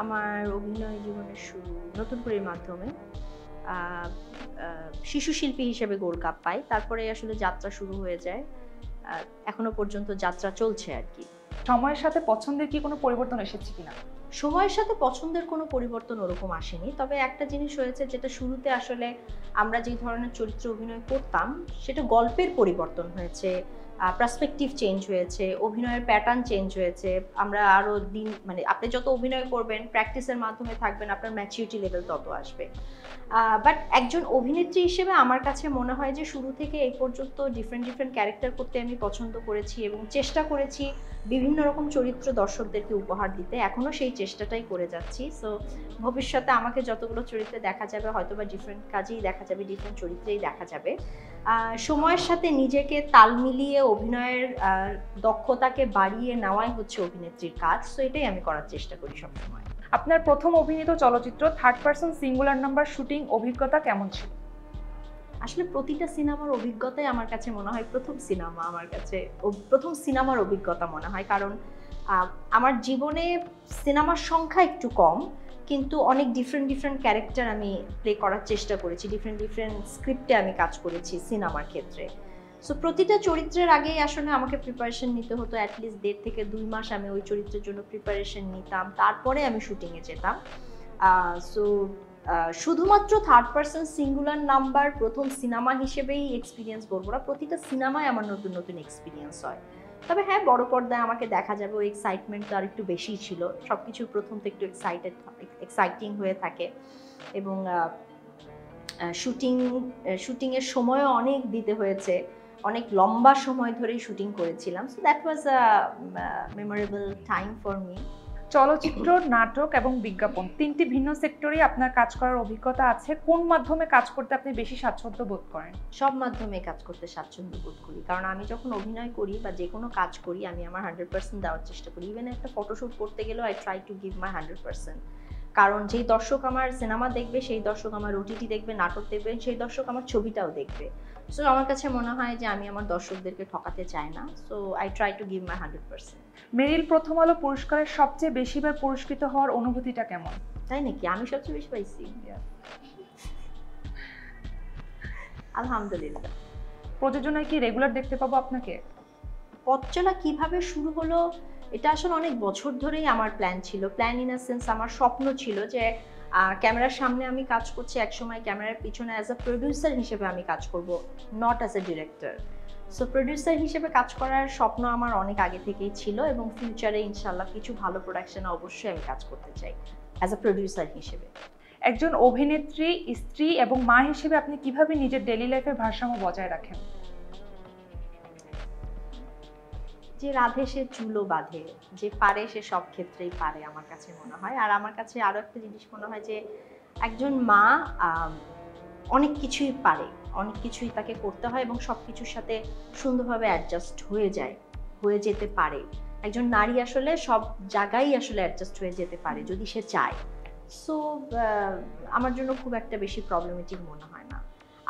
আমার অভিনয় জীবনের শুরু নতুন পরীর মাধ্যমে। আহ, শিশু শিল্পী হিসেবে গোল্ড কাপ পাই, তারপরে আসলে যাত্রা শুরু হয়ে যায়। এখনো পর্যন্ত যাত্রা চলছে আর কি। সময়ের সাথে পছন্দের কি কোনো পরিবর্তন এসেছে কিনা? সময়ের সাথে পছন্দের কোনো পরিবর্তন ওরকম আসেনি, তবে একটা জিনিস হয়েছে যেটা শুরুতে আসলে আমরা যে ধরনের চরিত্রে অভিনয় করতাম সেটা গল্পের পরিবর্তন হয়েছে, পার্সপেক্টিভ চেঞ্জ হয়েছে, অভিনয়ের প্যাটার্ন চেঞ্জ হয়েছে। আমরা আরও দিন মানে আপনি যত অভিনয় করবেন, প্র্যাকটিসের মাধ্যমে থাকবেন, আপনার ম্যাচিউরিটি লেভেল তত আসবে। বাট একজন অভিনেত্রী হিসেবে আমার কাছে মনে হয় যে শুরু থেকে এই পর্যন্ত ডিফারেন্ট ক্যারেক্টার করতে আমি পছন্দ করেছি এবং চেষ্টা করেছি বিভিন্ন রকম চরিত্র দর্শকদেরকে উপহার দিতে। এখনও সেই চেষ্টাটাই করে যাচ্ছি। সো ভবিষ্যতে আমাকে যতগুলো চরিত্রে দেখা যাবে হয়তো বা ডিফারেন্ট কাজেই দেখা যাবে, ডিফারেন্ট চরিত্রেই দেখা যাবে। সময়ের সাথে নিজেকে তাল মিলিয়ে অভিনয়ের দক্ষতাকে বাড়িয়ে নেওয়াই হচ্ছে অভিনেত্রীর কাজ। সো এটাই আমি করার চেষ্টা করি সবসময়। আপনার প্রথম অভিনীত চলচ্চিত্র third person singular number shooting অভিজ্ঞতা কেমন ছিল? আসলে প্রতিটা সিনেমার অভিজ্ঞতাই আমার কাছে মনে হয় প্রথম সিনেমার অভিজ্ঞতা মনে হয়, কারণ আমার জীবনে সিনেমার সংখ্যা একটু কম, কিন্তু অনেক ডিফারেন্ট ক্যারেক্টার আমি প্লে করার চেষ্টা করেছি, ডিফারেন্ট স্ক্রিপ্টে আমি কাজ করেছি সিনেমার ক্ষেত্রে। সো প্রতিটা চরিত্রের আগেই আসলে আমাকে প্রিপারেশন নিতে হতো, অ্যাটলিস্ট 1.5 থেকে 2 মাস আমি ওই চরিত্রের জন্য প্রিপারেশন নিতাম, তারপরে আমি শুটিংয়ে যেতাম। সো শুধুমাত্র থার্ড পারসন সিঙ্গুলার নাম্বার প্রথম সিনেমা হিসেবেই এক্সপিরিয়েন্স বলবো না, প্রতিটা সিনেমায় আমার নতুন এক্সপিরিয়েন্স হয়। তবে হ্যাঁ, বড় পর্দায় আমাকে দেখা যাবে, ওই এক্সাইটমেন্ট আর একটু বেশিই ছিল। সব কিছু প্রথম থেকে একটু এক্সাইটিং হয়ে থাকে এবং শুটিংয়ের সময়ও অনেক দিতে হয়েছে, অনেক লম্বা সময় ধরেই শুটিং করেছিলাম। So that was a memorable time for me. চলচ্চিত্র, নাটক এবং বিজ্ঞাপন তিনটি ভিন্ন সেক্টরেই আপনার কাজ করার অভিজ্ঞতা আছে। কোন মাধ্যমে কাজ করতে আপনি বেশি স্বাচ্ছন্দ্য বোধ করেন? সব মাধ্যমে কাজ করতে স্বাচ্ছন্দ্য বোধ করি, কারণ আমি যখন অভিনয় করি বা যে কোনো কাজ করি আমি আমার 100% দেওয়ার চেষ্টা করি। ইভেন একটা ফটোশ্যুট করতে গেলেও I try to give my 100%, কারণ যেই দর্শক আমার সিনেমা দেখবে, সেই দর্শক আমার ওটিটি দেখবে, নাটক দেখবে, সেই দর্শক আমার ছবিটাও দেখবে। সো আমার কাছে মনে হয় যে আমি আমার দর্শকদেরকে ঠকাতে চাই না। So I try to give my 100%। মেরিল প্রথম আলো পুরস্কারের সবচেয়ে বেশিবার পুরস্কৃত হওয়ার অনুভূতিটা কেমন? তাই নাকি? আমি সবচেয়ে বেশি পাইছি? আলহামদুলিল্লাহ। প্রযোজনায় কি রেগুলার দেখতে পাবো আপনাকে? পথ চলা কিভাবে শুরু হলো, এটা আসলে অনেক বছর ধরেই আমার প্ল্যান ছিল। প্ল্যান ইন আ সেন্স, আমার স্বপ্ন ছিল যে ক্যামেরার সামনে আমি কাজ করছি, একসময় ক্যামেরার পিছনে অ্যাজ আ প্রডিউসার হিসেবে আমি কাজ করব, not as a director. So producer হিসেবে কাজ করার স্বপ্ন আমার অনেক আগে থেকেই ছিল এবং ফিউচারে ইনশাল্লাহ কিছু ভালো প্রোডাকশনে অবশ্যই আমি কাজ করতে চাই অ্যাজ আ প্রডিউসার হিসেবে। একজন অভিনেত্রী, স্ত্রী এবং মা হিসেবে আপনি কিভাবে নিজের ডেইলি লাইফের ভারসাম্য বজায় রাখেন? যে রাধে সে চুলও বাঁধে, যে পারে সে সব ক্ষেত্রেই পারে আমার কাছে মনে হয়। আর আমার কাছে আরও একটা জিনিস মনে হয় যে একজন মা অনেক কিছুই পারে, অনেক কিছুই তাকে করতে হয় এবং সব কিছুর সাথে সুন্দরভাবে অ্যাডজাস্ট হয়ে যেতে পারে। একজন নারী আসলে সব জায়গায় আসলে অ্যাডজাস্ট হয়ে যেতে পারে যদি সে চায়। সো আমার জন্য খুব একটা বেশি প্রবলেমেটিক মনে হয় না।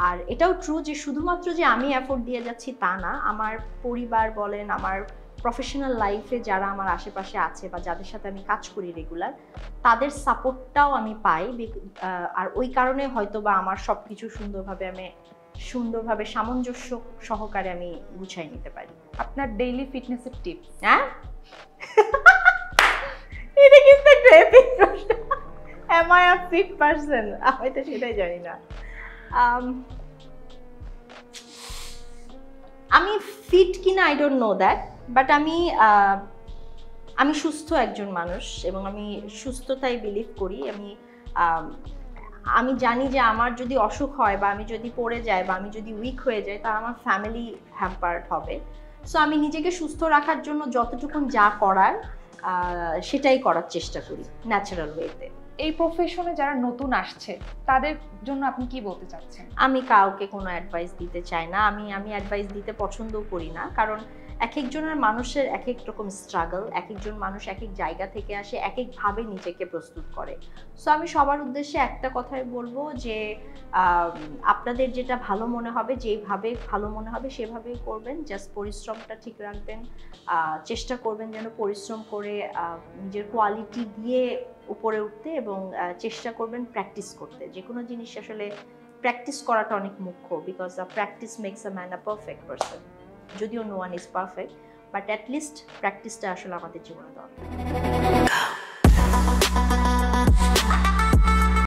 আর এটাও ট্রু যে শুধুমাত্র যে আমি এফোর্ট দিয়ে যাচ্ছি তা না, আমার পরিবার বলেন, আমার প্রফেশনাল লাইফে যারা আমার আশেপাশে আছে বা যাদের সাথে আমি কাজ করি রেগুলার, তাদের সাপোর্টটাও আমি পাই। আর ওই কারণে হয়তো বা আমার সব কিছু সুন্দরভাবে সামঞ্জস্য সহকারে আমি গুছাই নিতে পারি। আপনার ডেইলি ফিটনেসের টিপস? হ্যাঁ, এটা কিন্তু একটা এপিক প্রশ্ন। Am I a fit person? আমি তো সেটাই জানি না। আমি ফিট কিনা I don't know that, but আমি সুস্থ একজন মানুষ এবং আমি সুস্থতায় বিলিভ করি। আমি জানি যে আমার যদি অসুখ হয় বা আমি যদি পড়ে যাই বা আমি যদি উইক হয়ে যাই, তা আমার ফ্যামিলি হ্যাম্পার্ড হবে। সো আমি নিজেকে সুস্থ রাখার জন্য যতটুকুন যা করার সেটাই করার চেষ্টা করি ন্যাচারাল ওয়েতে। এই প্রফেশনে যারা নতুন আসছে তাদের জন্য আপনি কি বলতে চাচ্ছেন? আমি কাউকে কোনো অ্যাডভাইস দিতে চাই না। আমি অ্যাডভাইস দিতে পছন্দও করি না, কারণ এক একজনের মানুষের এক এক রকম স্ট্রাগল, এক একজন মানুষ এক এক জায়গা থেকে আসে, এক একভাবে নিজেকে প্রস্তুত করে। সো আমি সবার উদ্দেশ্যে একটা কথাই বলবো যে আপনাদের যেটা ভালো মনে হবে, যেভাবে ভালো মনে হবে সেভাবেই করবেন, জাস্ট পরিশ্রমটা ঠিক রাখবেন, চেষ্টা করবেন যেন পরিশ্রম করে নিজের কোয়ালিটি দিয়ে উপরে উঠতে, এবং চেষ্টা করবেন প্র্যাকটিস করতে। যে কোনো জিনিস আসলে প্র্যাকটিস করাটা অনেক মুখ্য, because practice makes a man a perfect person. যদিও no one is perfect, but at least প্র্যাকটিসটা আসলে আমাদের জীবনে দরকার।